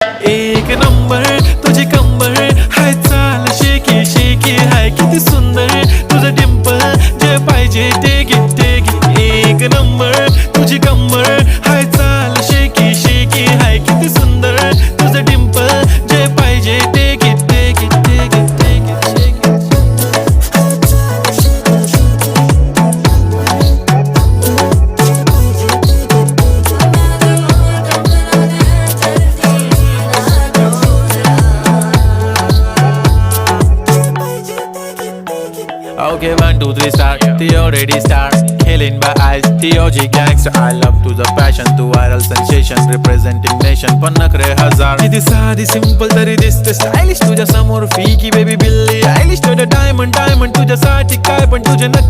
एक नंबर तुझी कंबर हाय, चाल शेकी शेकी हाय, किती सुंदर तुझं डिंपल, जे पाहिजे ते घे ते घे. एक नंबर तुझी कंबर हाय, चाल शेकी शेकी हाय, किती सुंदर तुझं डिंपल, जे पाहिजे ते घे ते घे ते घे ते घे ते घे. Okay, 1, 2, 3 start. The already start. Killing by eyes. TOG gangster. I love to the passion, to viral sensation, representing nation. पन्नकरे हजार. किती साधी simple तरी दिसते stylish तुझ्या समोर. फीकी baby बिल्ली. Stylish to the diamond, diamond तुझ्यासाठी काय पण तुझे नखरे